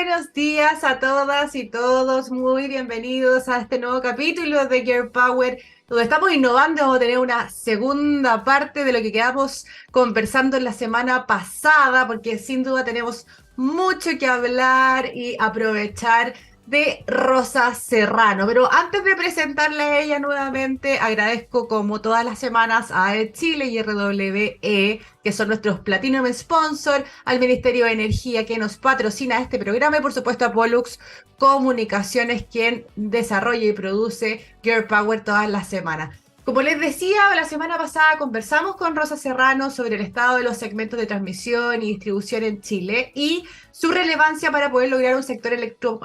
Buenos días a todas y todos, muy bienvenidos a este nuevo capítulo de Girl Power, donde estamos innovando. Vamos a tener una segunda parte de lo que quedamos conversando en la semana pasada, porque sin duda tenemos mucho que hablar y aprovechar de Rosa Serrano. Pero antes de presentarle a ella nuevamente, agradezco como todas las semanas a Chile y RWE, que son nuestros Platinum Sponsor, al Ministerio de Energía que nos patrocina este programa y por supuesto a Pollux Comunicaciones, quien desarrolla y produce Girl Power todas las semanas. Como les decía, la semana pasada conversamos con Rosa Serrano sobre el estado de los segmentos de transmisión y distribución en Chile y su relevancia para poder lograr un sector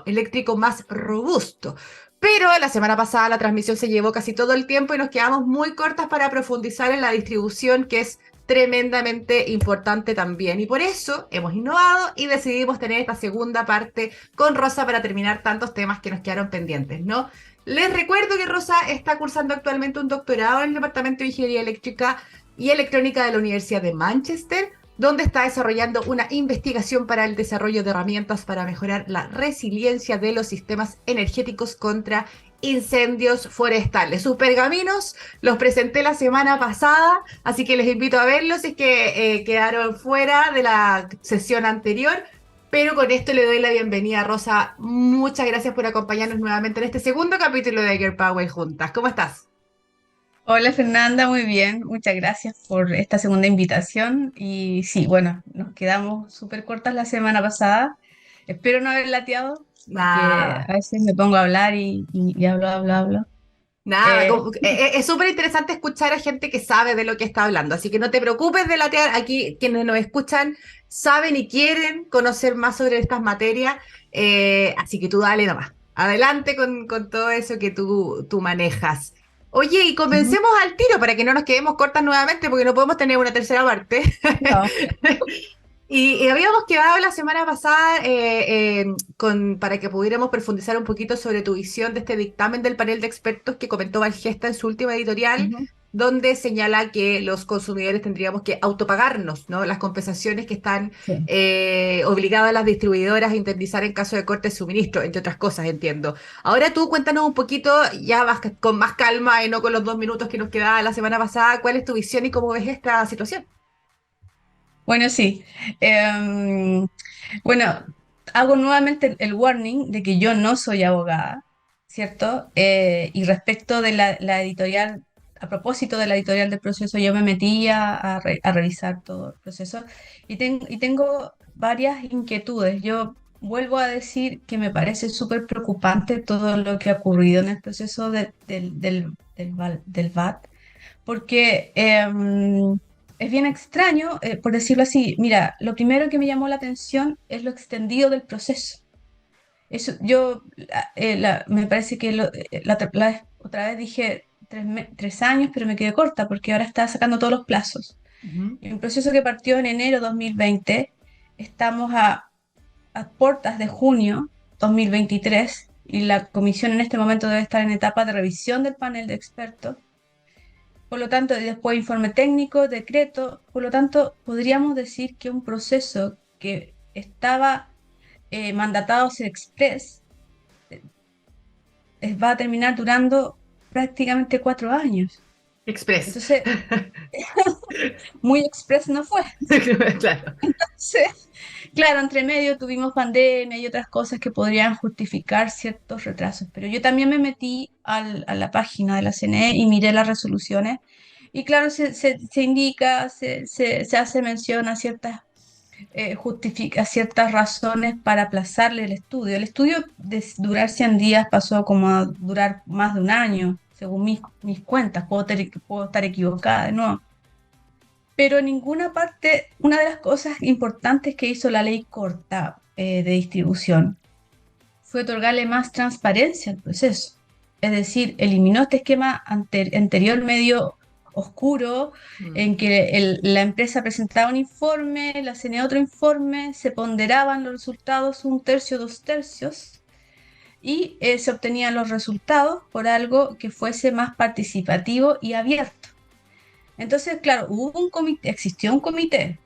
eléctrico más robusto. Pero la semana pasada la transmisión se llevó casi todo el tiempo y nos quedamos muy cortas para profundizar en la distribución, que es tremendamente importante también. Y por eso hemos innovado y decidimos tener esta segunda parte con Rosa para terminar tantos temas que nos quedaron pendientes, ¿no? Les recuerdo que Rosa está cursando actualmente un doctorado en el Departamento de Ingeniería Eléctrica y Electrónica de la Universidad de Manchester, donde está desarrollando una investigación para el desarrollo de herramientas para mejorar la resiliencia de los sistemas energéticos contra incendios forestales. Sus pergaminos los presenté la semana pasada, así que les invito a verlos si es que quedaron fuera de la sesión anterior. Pero con esto le doy la bienvenida a Rosa. Muchas gracias por acompañarnos nuevamente en este segundo capítulo de Girl Power juntas. ¿Cómo estás? Hola Fernanda, muy bien, muchas gracias por esta segunda invitación. Y sí, bueno, nos quedamos súper cortas la semana pasada. Espero no haber lateado, porque Nada, a veces me pongo a hablar y hablo, hablo, hablo. nada. Eh, Es súper interesante escuchar a gente que sabe de lo que está hablando, así que no te preocupes de latear. Aquí quienes nos escuchan saben y quieren conocer más sobre estas materias, así que tú dale nomás. Adelante con todo eso que tú manejas. Oye, y Ujú. comencemos al tiro para que no nos quedemos cortas nuevamente, porque no podemos tener una tercera parte. No. Y habíamos quedado la semana pasada para que pudiéramos profundizar un poquito sobre tu visión de este dictamen del panel de expertos que comentó Valgesta en su última editorial, Ujú. donde señala que los consumidores tendríamos que autopagarnos, ¿no? Las compensaciones que están Sí. obligadas las distribuidoras a indemnizar en caso de corte de suministro, entre otras cosas, entiendo. Ahora tú cuéntanos un poquito, con más calma y no con los 2 minutos que nos quedaba la semana pasada, ¿cuál es tu visión y cómo ves esta situación? Bueno, sí. Em, bueno, hago nuevamente el warning de que yo no soy abogada, ¿cierto? Y respecto de la editorial, a propósito de la editorial del proceso, yo me metí a revisar todo el proceso y tengo varias inquietudes. Yo vuelvo a decir que me parece súper preocupante todo lo que ha ocurrido en el proceso del VAT, porque es bien extraño, por decirlo así. Mira, lo primero que me llamó la atención es lo extendido del proceso. Eso, me parece que otra vez dije 3 años, pero me quedé corta porque ahora está sacando todos los plazos. Ujú. Y un proceso que partió en enero 2020, estamos a puertas de junio 2023 y la comisión en este momento debe estar en etapa de revisión del panel de expertos. Por lo tanto, y después informe técnico, decreto. Por lo tanto, podríamos decir que un proceso que estaba mandatado a ser express va a terminar durando prácticamente 4 años. Express. Entonces, muy express no fue. Claro. Sí. Claro, entre medio tuvimos pandemia y otras cosas que podrían justificar ciertos retrasos, pero yo también me metí a la página de la CNE y miré las resoluciones y claro, se indica, se hace mención a a ciertas razones para aplazarle el estudio. El estudio de durar 100 días pasó como a durar más de un año, según mis cuentas. Puedo estar equivocada de nuevo. Pero en ninguna parte, una de las cosas importantes que hizo la ley corta de distribución fue otorgarle más transparencia al proceso. Es decir, eliminó este esquema anterior medio oscuro Mm. en que la empresa presentaba un informe, la CNE otro informe, se ponderaban los resultados un tercio, dos tercios, y se obtenían los resultados por algo que fuese más participativo y abierto. Entonces, claro, existió un comité,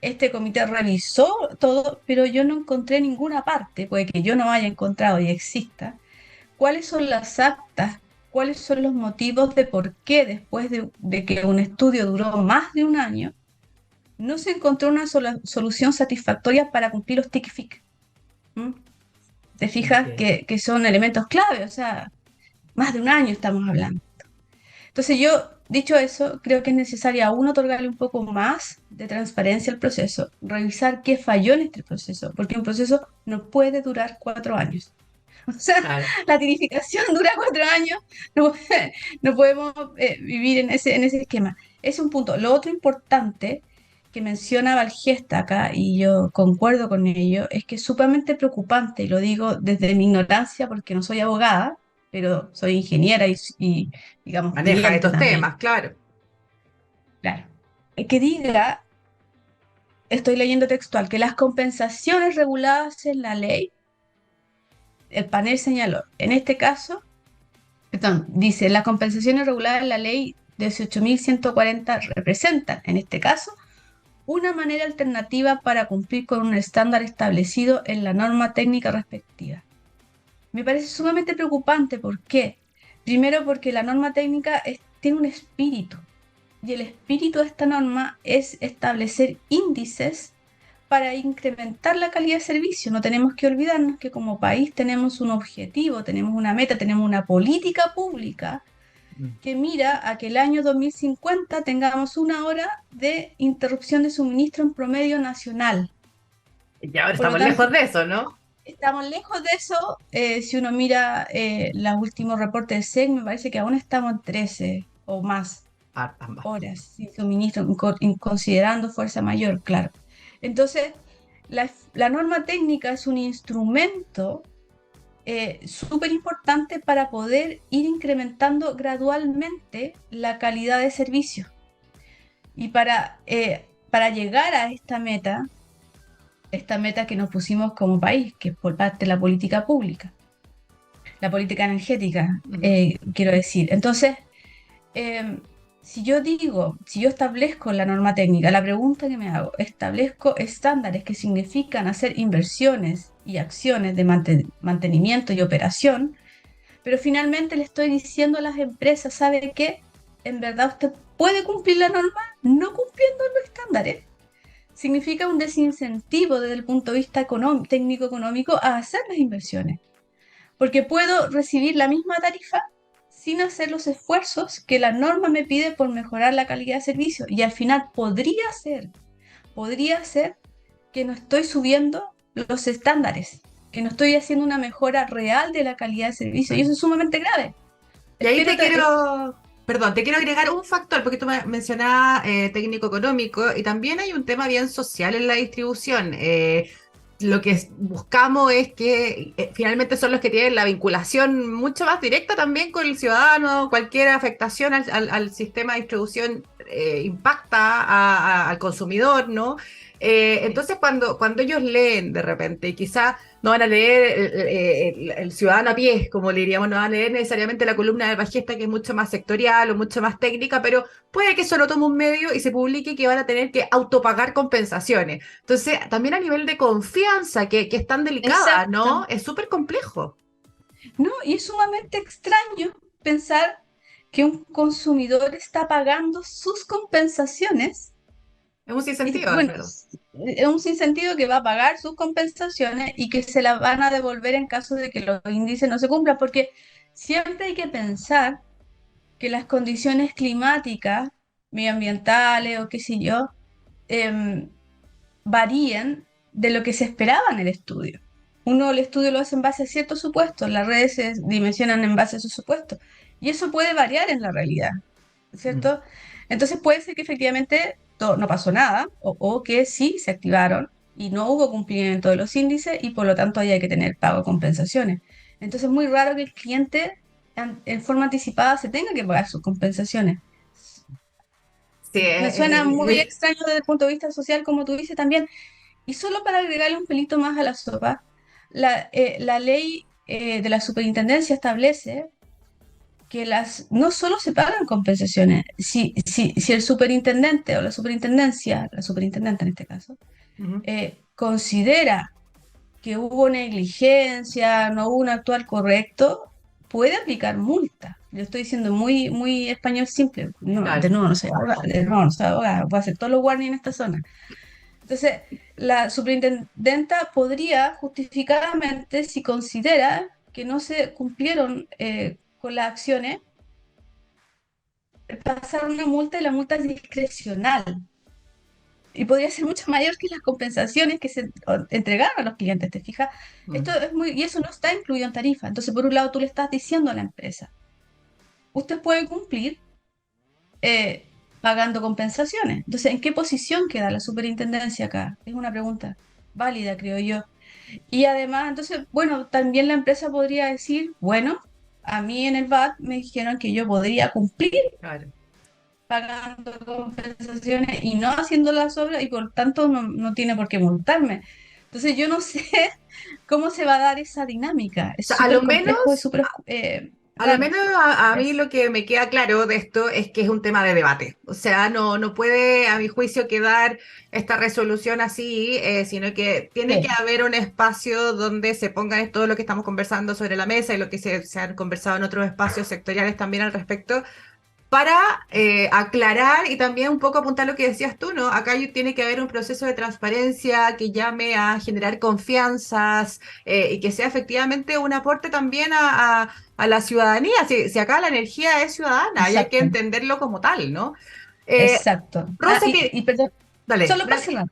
este comité revisó todo, pero yo no encontré ninguna parte, puede que yo no haya encontrado y exista, cuáles son las actas, cuáles son los motivos de por qué después de que un estudio duró más de un año, no se encontró una solución satisfactoria para cumplir los TIC-FIC. ¿Mm? Te fijas Ok. que son elementos clave, o sea, más de un año estamos hablando. Entonces yo, dicho eso, creo que es necesario aún otorgarle un poco más de transparencia al proceso, revisar qué falló en este proceso, porque un proceso no puede durar 4 años. O sea, Claro. la tirificación dura 4 años, no, no podemos vivir en ese esquema. Es un punto. Lo otro importante que menciona Valgesta acá, y yo concuerdo con ello, es que es sumamente preocupante, y lo digo desde mi ignorancia porque no soy abogada, pero soy ingeniera y, digamos, Maneja cliente estos también. temas, claro. Claro. Que diga, estoy leyendo textual, que las compensaciones reguladas en la ley, el panel señaló, en este caso, perdón, dice, las compensaciones reguladas en la ley 18.140 representan, en este caso, una manera alternativa para cumplir con un estándar establecido en la norma técnica respectiva. Me parece sumamente preocupante. ¿Por qué? Primero porque la norma técnica tiene un espíritu y el espíritu de esta norma es establecer índices para incrementar la calidad de servicio. No tenemos que olvidarnos que como país tenemos un objetivo, tenemos una meta, tenemos una política pública Mm. que mira a que el año 2050 tengamos 1 hora de interrupción de suministro en promedio nacional. Y ahora Por lo estamos tanto, lejos de eso, ¿no? estamos lejos de eso. Si uno mira los últimos reportes del SEC, me parece que aún estamos en 13 o más Ah, ambas. horas sin suministro, considerando fuerza mayor, claro. Entonces, la norma técnica es un instrumento súper importante para poder ir incrementando gradualmente la calidad de servicio. Y para llegar a esta meta que nos pusimos como país, que es por parte de la política pública, la política energética, Ujú. quiero decir. Entonces, si yo digo, si yo establezco la norma técnica, la pregunta que me hago, establezco estándares que significan hacer inversiones y acciones de mantenimiento y operación, pero finalmente le estoy diciendo a las empresas, ¿sabe qué? En verdad usted puede cumplir la norma no cumpliendo los estándares. Significa un desincentivo desde el punto de vista técnico-económico a hacer las inversiones, porque puedo recibir la misma tarifa sin hacer los esfuerzos que la norma me pide por mejorar la calidad de servicio. Y al final podría ser que no estoy subiendo los estándares, que no estoy haciendo una mejora real de la calidad de servicio. Y eso es sumamente grave. Y ahí Espero perdón, te quiero agregar un factor, porque tú me mencionabas técnico-económico, y también hay un tema bien social en la distribución. Lo que buscamos es que finalmente son los que tienen la vinculación mucho más directa también con el ciudadano. Cualquier afectación al sistema de distribución impacta al consumidor, ¿no? Entonces, cuando ellos leen de repente, y quizás no van a leer el ciudadano a pie, como le diríamos, no van a leer necesariamente la columna de Bajesta, que es mucho más sectorial o mucho más técnica, pero puede que eso lo tome un medio y se publique que van a tener que autopagar compensaciones. Entonces, también a nivel de confianza, que es tan delicada, exacto. ¿no? Es súper complejo. No, y es sumamente extraño pensar que un consumidor está pagando sus compensaciones. Es un Y sinsentido, bueno, claro. es un sinsentido que va a pagar sus compensaciones y que se las van a devolver en caso de que los índices no se cumplan, porque siempre hay que pensar que las condiciones climáticas, medioambientales o qué sé yo, em, varían de lo que se esperaba en el estudio. Uno el estudio lo hace en base a ciertos supuestos, las redes se dimensionan en base a esos supuestos, y eso puede variar en la realidad, Mm. ¿cierto? Entonces puede ser que efectivamente no pasó nada, o que sí se activaron y no hubo cumplimiento de los índices y por lo tanto haya que tener pago de compensaciones. Entonces es muy raro que el cliente en forma anticipada se tenga que pagar sus compensaciones. Sí, Me suena muy extraño desde el punto de vista social, como tú dices también. Y solo para agregarle un pelito más a la sopa, la ley de la superintendencia establece que no solo se pagan compensaciones, si el superintendente o la superintendencia, la superintendente en este caso, Ujú. considera que hubo negligencia, no hubo un actuar correcto, puede aplicar multa. Yo estoy diciendo muy, muy español simple. No, de Claro. nuevo, no soy abogada, de nuevo, no soy abogada, voy a hacer todos los warnings en esta zona. Entonces, la superintendenta podría justificadamente, si considera que no se cumplieron con las acciones, pasar una multa y la multa es discrecional. Y podría ser mucho mayor que las compensaciones que se entregaron a los clientes, ¿te fijas? Esto Mm. es muy, y eso no está incluido en tarifa. Entonces, por un lado, tú le estás diciendo a la empresa, usted puede cumplir eh, pagando compensaciones. Entonces, ¿en qué posición queda la superintendencia acá? Es una pregunta válida, creo yo. Y además, entonces, bueno, también la empresa podría decir, bueno, a mí en el VAT me dijeron que yo podría cumplir Claro. pagando compensaciones y no haciendo las obras y por tanto no tiene por qué multarme. Entonces yo no sé cómo se va a dar esa dinámica. O Es sea, a lo súper complejo, es menos súper A lo raro. menos a mí Es- lo que me queda claro de esto es que es un tema de debate. O sea, no puede, a mi juicio, quedar esta resolución así, sino que tiene que sí, haber un espacio donde se pongan todo lo que estamos conversando sobre la mesa y lo que se han conversado en otros espacios sectoriales también al respecto, para aclarar y también un poco apuntar lo que decías tú, ¿no? Acá tiene que haber un proceso de transparencia que llame a generar confianzas y que sea efectivamente un aporte también a la ciudadanía. Si acá la energía es ciudadana y hay que exacto, entenderlo como tal, ¿no? Eh, exacto. Ah, Rosa, y perdón, dale, solo para cerrar.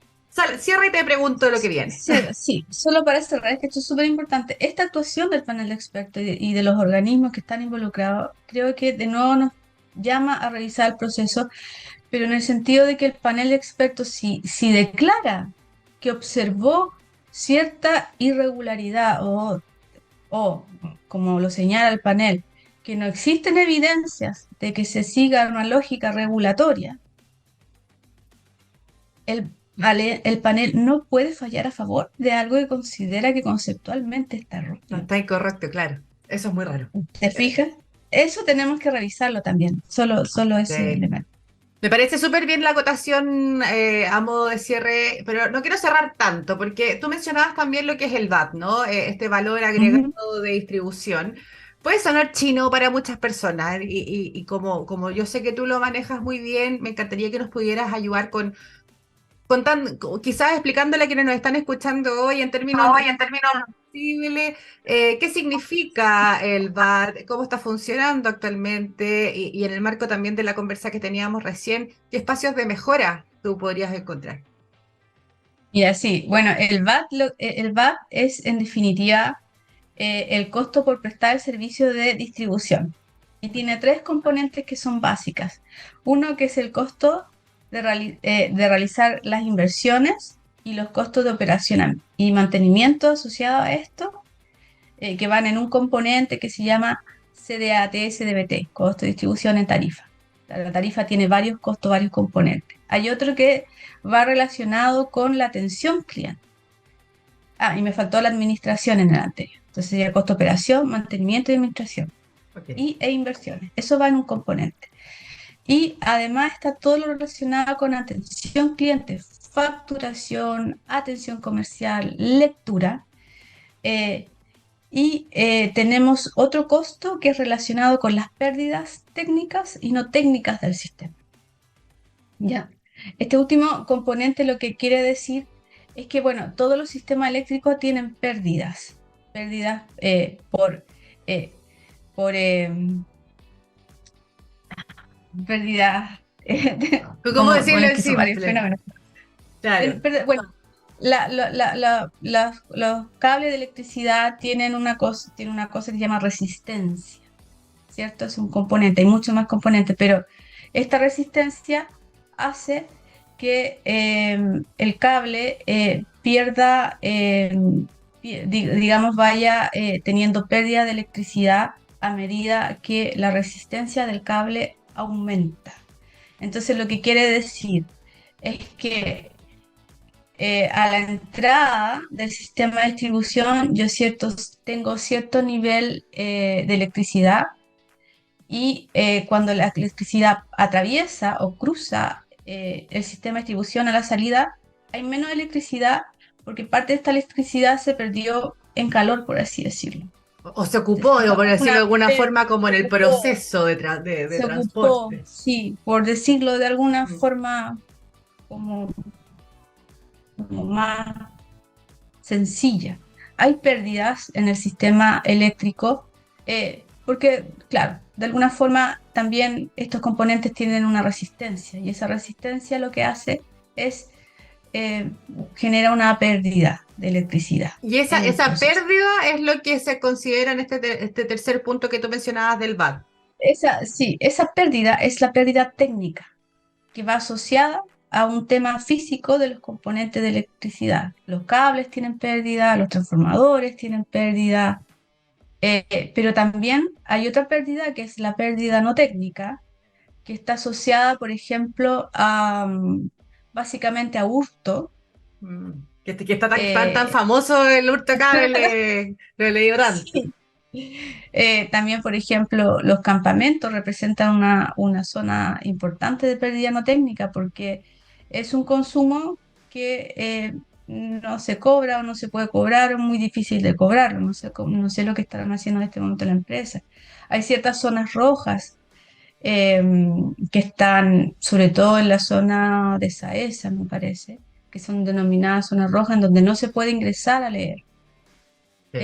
cierra y te pregunto lo que viene. Sí, sí, solo para cerrar, es que esto es súper importante. Esta actuación del panel de expertos y de los organismos que están involucrados, creo que de nuevo nos llama a revisar el proceso, pero en el sentido de que el panel de expertos, si declara que observó cierta irregularidad o, como lo señala el panel, que no existen evidencias de que se siga una lógica regulatoria, el panel no puede fallar a favor de algo que considera que conceptualmente está No, erróneo. está incorrecto, claro. Eso es muy raro. ¿Te fijas? Eso tenemos que revisarlo también, solo ese Sí. elemento. Me parece súper bien la acotación a modo de cierre, pero no quiero cerrar tanto, porque tú mencionabas también lo que es el VAT, ¿no? Este valor Ujú. agregado de distribución. Puede sonar chino para muchas personas y como yo sé que tú lo manejas muy bien, me encantaría que nos pudieras ayudar quizás explicándole a quienes nos están escuchando hoy en términos Hoy en términos posible, qué significa el VAT, cómo está funcionando actualmente y en el marco también de la conversa que teníamos recién, qué espacios de mejora tú podrías encontrar. Y así, bueno, el VAT es en definitiva el costo por prestar el servicio de distribución. Y tiene tres componentes que son básicas. Uno que es el costo de realizar las inversiones y los costos de operación y mantenimiento asociados a esto, que van en un componente que se llama CDAT-SDBT, costo de distribución en tarifa. La tarifa tiene varios costos, varios componentes. Hay otro que va relacionado con la atención cliente. Ah, y me faltó la administración en el anterior. Entonces sería costo de operación, mantenimiento y administración. Ok. E inversiones. Eso va en un componente. Y además está todo lo relacionado con atención cliente, facturación, atención comercial, lectura. Tenemos otro costo que es relacionado con las pérdidas técnicas y no técnicas del sistema. ¿Ya? Este último componente lo que quiere decir es que, bueno, todos los sistemas eléctricos tienen pérdidas eh, por pérdidas, ¿Cómo bueno, decirlo es en que son varios simple? fenómenos. Claro. Bueno, los cables de electricidad tienen una cosa que se llama resistencia, ¿cierto? Es un componente, hay muchos más componentes, pero esta resistencia hace que el cable pierda, digamos, vaya teniendo pérdida de electricidad a medida que la resistencia del cable aumenta. Entonces, lo que quiere decir es que a la entrada del sistema de distribución tengo cierto nivel de electricidad y cuando la electricidad atraviesa o cruza el sistema de distribución a la salida, hay menos electricidad porque parte de esta electricidad se perdió en calor, por así decirlo. O se Se ocupó, digo, escapa por como decirlo una de alguna forma, como se en el ocupó, proceso de se ocupó, transporte. sí, por decirlo de alguna Mm. forma como, como más sencilla. Hay pérdidas en el sistema eléctrico porque, claro, de alguna forma también estos componentes tienen una resistencia y esa resistencia lo que hace es eh, genera una pérdida de electricidad Y en el esa proceso. pérdida es lo que se considera en este tercer punto que tú mencionabas del VAT. Esa, sí, esa pérdida es la pérdida técnica que va asociada a un tema físico de los componentes de electricidad. Los cables tienen pérdida, los transformadores tienen pérdida, pero también hay otra pérdida que es la pérdida no técnica, que está asociada, por ejemplo, a básicamente a hurto. Mm. Que está tan eh, famoso el hurtacable, lo he leído tanto. sí. También, por ejemplo, los campamentos representan una zona importante de pérdida no técnica porque es un consumo que no se cobra o no se puede cobrar, o es muy difícil de cobrarlo. No sé, no sé lo que estarán haciendo en este momento la empresa. Hay ciertas zonas rojas eh, que están, sobre todo en la zona de Saesa, me parece, que son denominadas zonas rojas en donde no se puede ingresar a leer. Sí,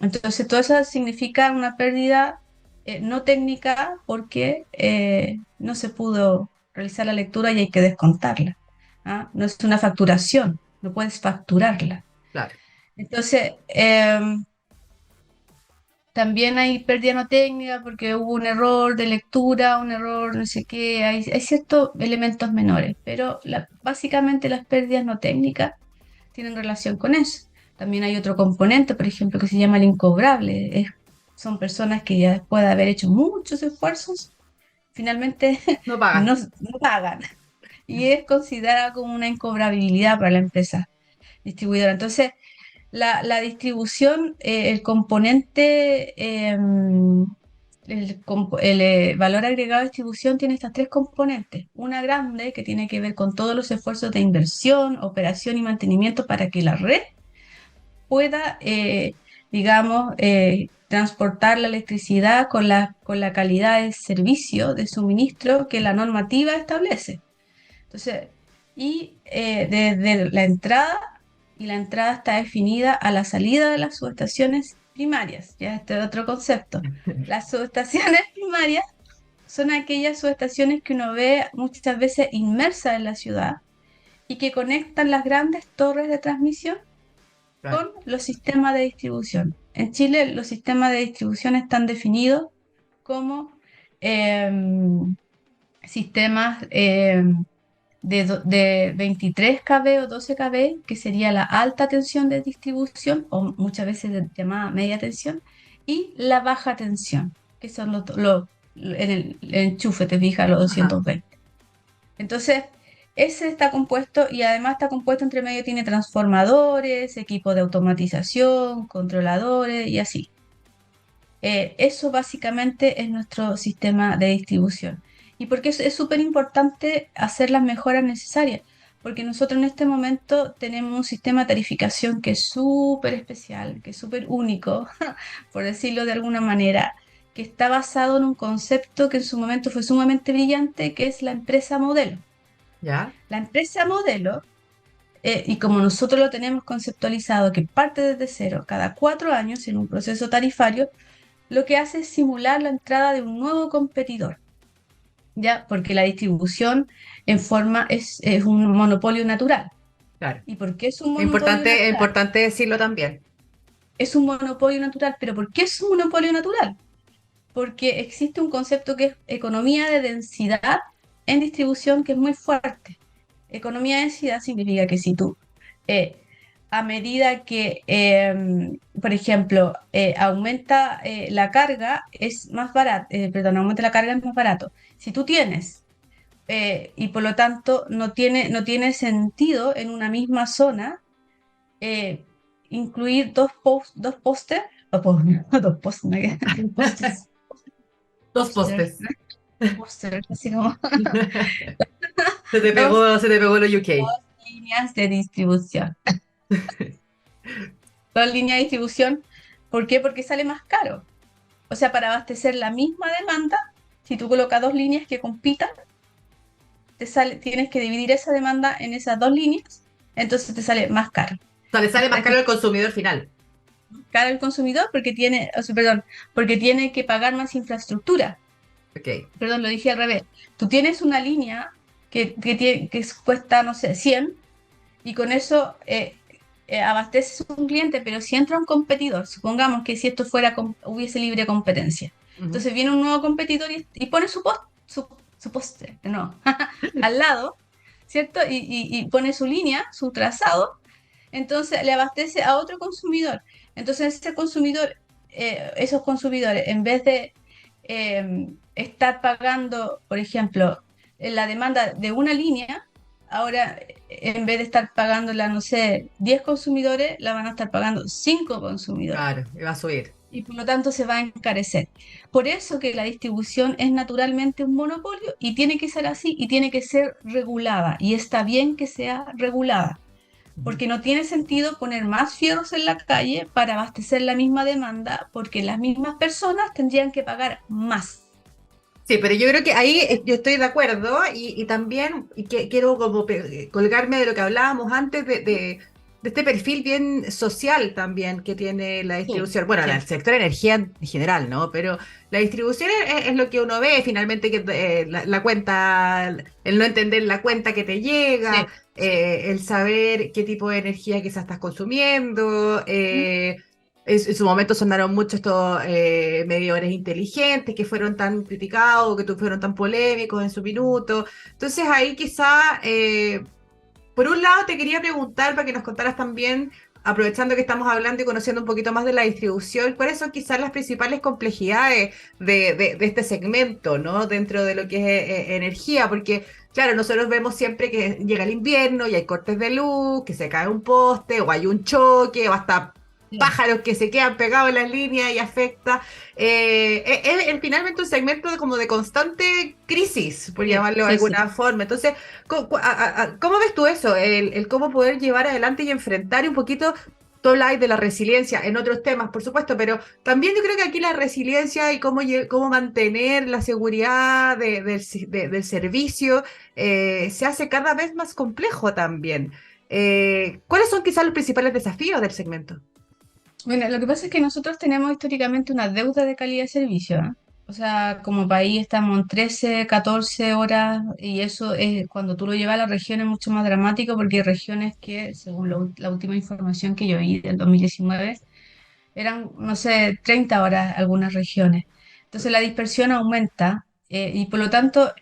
Entonces, todo eso significa una pérdida no técnica porque no se pudo realizar la lectura y hay que descontarla. ¿Ah? No es una facturación, no puedes facturarla. claro. Entonces, también hay pérdida no técnica porque hubo un error de lectura, un error no sé qué, hay ciertos elementos menores, pero básicamente las pérdidas no técnicas tienen relación con eso. También hay otro componente, por ejemplo, que se llama el incobrable. Son personas que ya después de haber hecho muchos esfuerzos, finalmente No pagan. no pagan. Y es considerada como una incobrabilidad para la empresa distribuidora. Entonces, la distribución, el componente, el valor agregado de distribución tiene estas tres componentes. Una grande que tiene que ver con todos los esfuerzos de inversión, operación y mantenimiento para que la red pueda, digamos, transportar la electricidad con la calidad de servicio, de suministro que la normativa establece. Entonces, y desde la entrada, y la entrada está definida a la salida de las subestaciones primarias, ya este es otro concepto. Las subestaciones primarias son aquellas subestaciones que uno ve muchas veces inmersas en la ciudad y que conectan las grandes torres de transmisión Claro. con los sistemas de distribución. En Chile los sistemas de distribución están definidos como em, sistemas de 23 kV o 12 kV, que sería la alta tensión de distribución, o muchas veces llamada media tensión, y la baja tensión, que son en el enchufe, te fijas, los Ajá. 220. Entonces, ese está compuesto y además está compuesto entre medio, tiene transformadores, equipo de automatización, controladores y así. Eso básicamente es nuestro sistema de distribución. ¿Y por qué es súper importante hacer las mejoras necesarias? Porque nosotros en este momento tenemos un sistema de tarificación que es súper especial, que es súper único, por decirlo de alguna manera, que está basado en un concepto que en su momento fue sumamente brillante, que es la empresa modelo. ¿Ya? La empresa modelo, y como nosotros lo tenemos conceptualizado, que parte desde cero cada 4 años en un proceso tarifario, lo que hace es simular la entrada de un nuevo competidor, ¿ya? Porque la distribución en forma es un monopolio natural. Claro. ¿Y por qué es un monopolio Es natural? importante decirlo también. Es un monopolio natural, pero ¿por qué es un monopolio natural? Porque existe un concepto que es economía de densidad en distribución que es muy fuerte. Economía de densidad significa que si tú, eh, a medida que, por ejemplo, aumenta la carga, es más barato, perdón, aumenta la carga es más barato. Si tú tienes, y por lo tanto no tiene sentido en una misma zona eh, incluir dos postes, dos postes, Dos booster, postes. booster, así como dos Se te pegó lo UK. líneas de distribución. Dos líneas de distribución, ¿por qué? Porque sale más caro. O sea, para abastecer la misma demanda, si tú colocas dos líneas que compitan, tienes que dividir esa demanda en esas dos líneas, entonces te sale más caro. O sea, le sale más Mientras que caro al consumidor final. caro el consumidor porque tiene, o sea, perdón, porque tiene que pagar más infraestructura. Ok. Perdón, lo dije al revés. Tú tienes una línea que cuesta, no sé, 100 y con eso abasteces a un cliente, pero si entra un competidor, supongamos que si esto fuera, hubiese libre competencia. Ujú. Entonces viene un nuevo competidor y pone su poste, no, al lado, ¿cierto? Y pone su línea, su trazado, entonces le abastece a otro consumidor. Entonces ese consumidor, esos consumidores, en vez de estar pagando, por ejemplo, la demanda de una línea, ahora en vez de estar pagándola, no sé, 10 consumidores, la van a estar pagando 5 consumidores. Claro, y va a subir. Y por lo tanto se va a encarecer. Por eso que la distribución es naturalmente un monopolio y tiene que ser así y tiene que ser regulada. Y está bien que sea regulada Ujú. porque no tiene sentido poner más fierros en la calle para abastecer la misma demanda, porque las mismas personas tendrían que pagar más. Sí, pero yo creo que ahí yo estoy de acuerdo y también quiero como colgarme de lo que hablábamos antes de este perfil bien social también que tiene la Sí, distribución. Bueno, el sí, sector energía en general, ¿no? Pero la distribución es lo que uno ve finalmente, que la cuenta, el no entender la cuenta que te llega, sí, sí. el saber qué tipo de energía quizás estás consumiendo. ¿Mm? En su momento sonaron mucho estos medidores inteligentes que fueron tan criticados, fueron tan polémicos en su minuto. Entonces ahí quizá, por un lado te quería preguntar para que nos contaras también, aprovechando que estamos hablando y conociendo un poquito más de la distribución, ¿cuáles son quizás las principales complejidades de este segmento, ¿no? Dentro de lo que es energía, porque claro, nosotros vemos siempre que llega el invierno y hay cortes de luz, que se cae un poste o hay un choque o hasta Sí, pájaros que se quedan pegados en las líneas y afecta. Es finalmente un segmento como de constante crisis, por sí, llamarlo de sí, sí. alguna forma. Entonces, ¿cómo ves tú eso? El cómo poder llevar adelante y enfrentar un poquito. Tú habláis de la resiliencia en otros temas, por supuesto, pero también yo creo que aquí la resiliencia y cómo mantener la seguridad del servicio se hace cada vez más complejo también. ¿Cuáles son quizás los principales desafíos del segmento? Bueno, lo que pasa es que nosotros tenemos históricamente una deuda de calidad de servicio, ¿eh? O sea, como país estamos en 13, 14 horas y eso es, cuando tú lo llevas a la región es mucho más dramático porque hay regiones que, según la última información que yo vi del 2019, eran, no sé, 30 horas algunas regiones. Entonces la dispersión aumenta y por lo tanto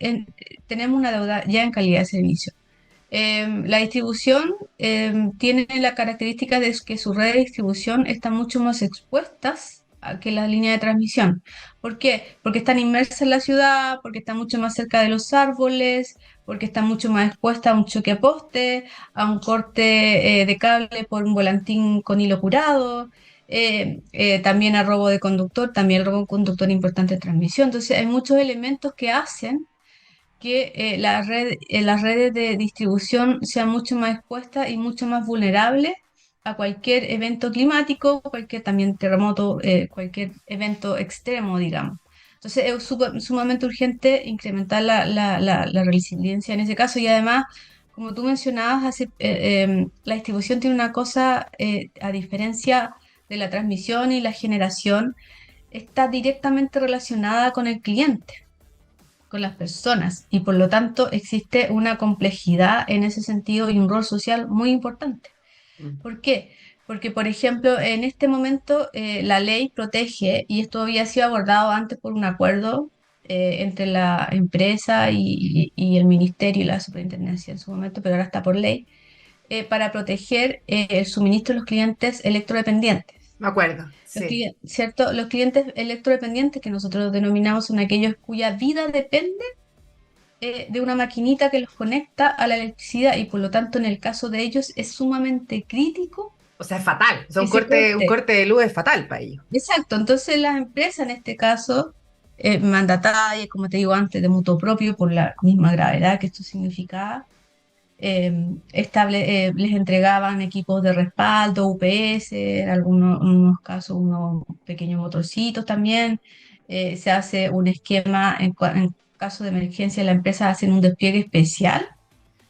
tenemos una deuda ya en calidad de servicio. La distribución tiene la característica de que su red de distribución está mucho más expuestas que la línea de transmisión. ¿Por qué? Porque están inmersas en la ciudad, porque están mucho más cerca de los árboles, porque están mucho más expuestas a un choque a poste, a un corte de cable por un volantín con hilo curado, también a robo de conductor, también el robo de conductor importante de transmisión. Entonces hay muchos elementos que hacen que las redes de distribución sean mucho más expuestas y mucho más vulnerables a cualquier evento climático, cualquier también terremoto, cualquier evento extremo, digamos. Entonces es sumamente urgente incrementar la resiliencia en ese caso y además, como tú mencionabas, la distribución tiene una cosa, a diferencia de la transmisión y la generación, está directamente relacionada con el cliente, con las personas y por lo tanto existe una complejidad en ese sentido y un rol social muy importante. Mm. ¿Por qué? Porque, por ejemplo, en este momento la ley protege, y esto había sido abordado antes por un acuerdo entre la empresa y el ministerio y la superintendencia en su momento, pero ahora está por ley, para proteger el suministro de los clientes electrodependientes. Me acuerdo, sí. ¿Cierto? Los clientes electrodependientes que nosotros denominamos son aquellos cuya vida depende de una maquinita que los conecta a la electricidad y por lo tanto en el caso de ellos es sumamente crítico O sea, es fatal. O sea, que se un corte. corte de luz es fatal para ellos. Exacto, entonces las empresas en este caso mandatada, y como te digo antes, de mutuo propio por la misma gravedad que esto significaba. Les entregaban equipos de respaldo, UPS, en algunos en unos casos unos pequeños motorcitos también. Se hace un esquema en caso de emergencia, la empresa hace un despliegue especial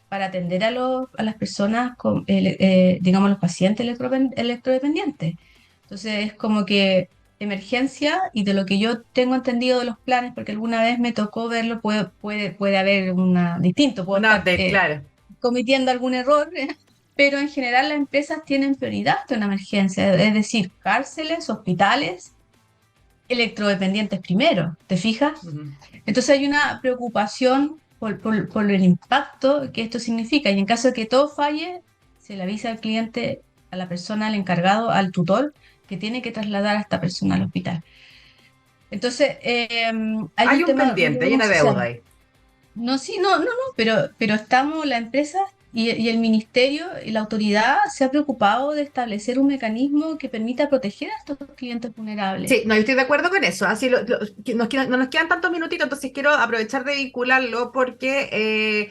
para atender a las personas, digamos, los pacientes electrodependientes. Entonces es como que emergencia, y de lo que yo tengo entendido de los planes, porque alguna vez me tocó verlo, puede haber una distinto, puedo Un estar update, claro. cometiendo algún error, pero en general las empresas tienen prioridad en una emergencia, es decir, cárceles, hospitales, electrodependientes primero, ¿te fijas? Ujú. Entonces hay una preocupación por el impacto que esto significa, y en caso de que todo falle, se le avisa al cliente, a la persona, al encargado, al tutor, que tiene que trasladar a esta persona al hospital. Entonces, hay Hay un un tema, pendiente, hay una deuda ahí. no, sí, no, pero estamos, la empresa y el ministerio y la autoridad se ha preocupado de establecer un mecanismo que permita proteger a estos clientes vulnerables. Sí, no, yo estoy de acuerdo con eso. Así no nos quedan tantos minutitos, entonces quiero aprovechar de vincularlo porque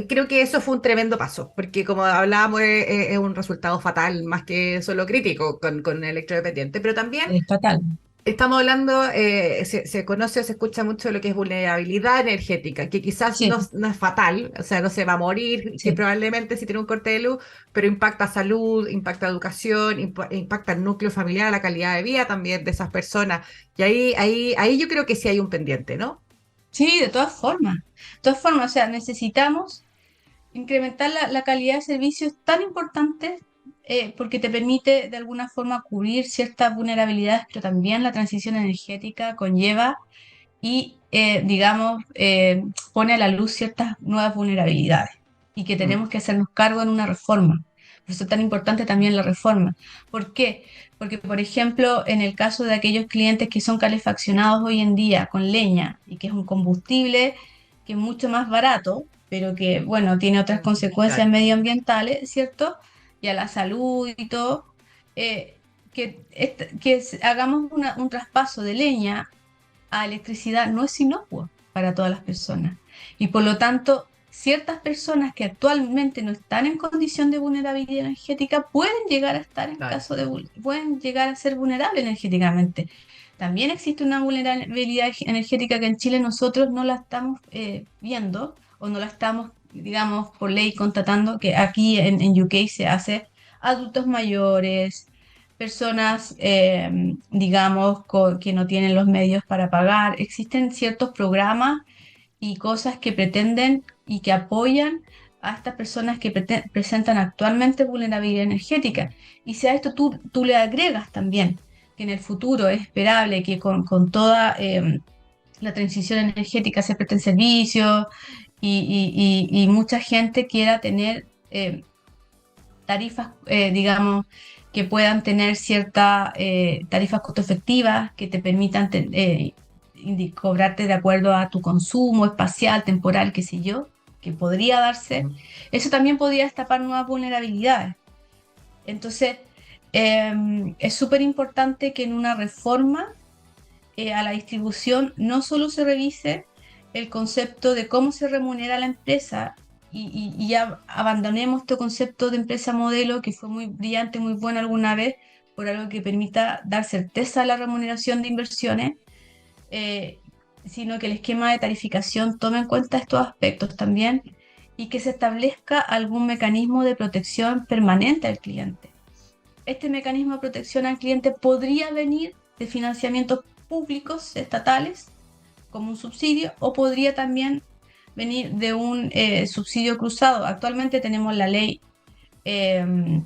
creo que eso fue un tremendo paso, porque como hablábamos, es un resultado fatal, más que solo crítico con el electrodependiente, pero también Es fatal. estamos hablando, se conoce o se escucha mucho lo que es vulnerabilidad energética, que quizás Sí, no es fatal, o sea, no se va a morir, que sí. probablemente si tiene un corte de luz, pero impacta salud, impacta educación, impacta el núcleo familiar, la calidad de vida también de esas personas. Y ahí yo creo que sí hay un pendiente, ¿no? Sí, de todas formas. De todas formas, o sea, necesitamos incrementar la calidad de servicio, es tan importante, porque te permite de alguna forma cubrir ciertas vulnerabilidades, pero también la transición energética conlleva digamos, pone a la luz ciertas nuevas vulnerabilidades y que Mm, tenemos que hacernos cargo en una reforma. Por eso es tan importante también la reforma. ¿Por qué? Porque, por ejemplo, en el caso de aquellos clientes que son calefaccionados hoy en día con leña, y que es un combustible que es mucho más barato, pero que, bueno, tiene otras consecuencias claro. medioambientales, ¿cierto? Y a la salud y todo, hagamos un traspaso de leña a electricidad no es inocuo para todas las personas. Y por lo tanto, ciertas personas que actualmente no están en condición de vulnerabilidad energética pueden llegar a estar en Claro. caso pueden llegar a ser vulnerables energéticamente. También existe una vulnerabilidad energética que en Chile nosotros no la estamos viendo, o no la estamos, digamos, por ley constatando, que aquí en UK se hace adultos mayores, personas, digamos, que no tienen los medios para pagar. Existen ciertos programas y cosas que pretenden y que apoyan a estas personas que presentan actualmente vulnerabilidad energética. Y si a esto tú le agregas también que en el futuro es esperable que con toda la transición energética se presten servicios, y mucha gente quiera tener tarifas, digamos, que puedan tener ciertas tarifas costo efectivas que te permitan cobrarte de acuerdo a tu consumo espacial, temporal, qué sé yo, que podría darse. Ujú. Eso también podría destapar nuevas vulnerabilidades. Entonces, es súper importante que en una reforma a la distribución no solo se revise el concepto de cómo se remunera la empresa, y ya abandonemos este concepto de empresa modelo que fue muy brillante, muy bueno alguna vez, por algo que permita dar certeza a la remuneración de inversiones, eh, sino que el esquema de tarificación tome en cuenta estos aspectos también, y que se establezca algún mecanismo de protección permanente al cliente. Este mecanismo de protección al cliente podría venir de financiamientos públicos estatales como un subsidio, o podría también venir de un subsidio cruzado. Actualmente tenemos la ley, eh,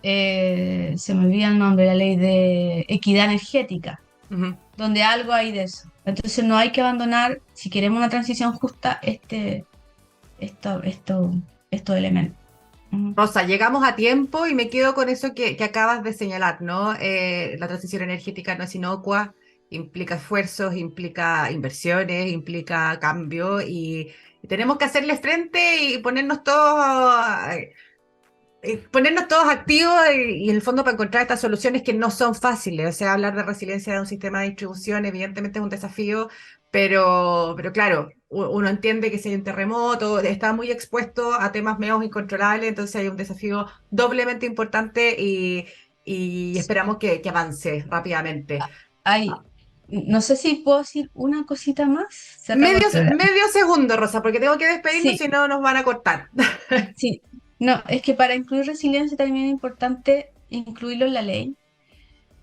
se me olvida el nombre, la ley de equidad energética, Ujú. donde algo hay de eso. Entonces no hay que abandonar, si queremos una transición justa, esto, esto, estos elementos. Ujú. Rosa, llegamos a tiempo y me quedo con eso que acabas de señalar, ¿no? La transición energética no es inocua, implica esfuerzos, implica inversiones, implica cambio y tenemos que hacerle frente y ponernos todos ponernos todos activos y en el fondo para encontrar estas soluciones que no son fáciles. O sea, hablar de resiliencia de un sistema de distribución evidentemente es un desafío, pero claro, uno entiende que si hay un terremoto, está muy expuesto a temas medio incontrolables, entonces hay un desafío doblemente importante y esperamos que avance rápidamente. Ay, no sé si puedo decir una cosita más. Se acabó el programa. Medio segundo, Rosa, porque tengo que despedirnos, si Sí, no nos van a cortar. sí. No, es que para incluir resiliencia también es importante incluirlo en la ley,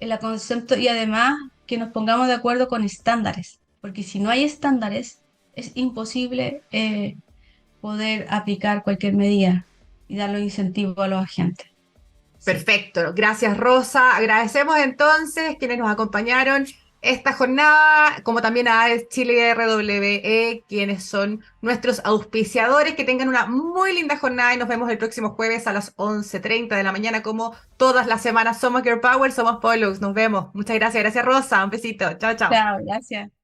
en la concepto y además que nos pongamos de acuerdo con estándares, porque si no hay estándares es imposible poder aplicar cualquier medida y dar los incentivos a los agentes. Sí. Perfecto, gracias Rosa. Agradecemos entonces quienes nos acompañaron esta jornada, como también a AES Chile RWE, quienes son nuestros auspiciadores. Que tengan una muy linda jornada y nos vemos el próximo jueves a las 11:30 de la mañana, como todas las semanas. Somos Girl Power, somos Pollux. Nos vemos. Muchas gracias, gracias Rosa. Un besito. Chao, chao. Chao, gracias.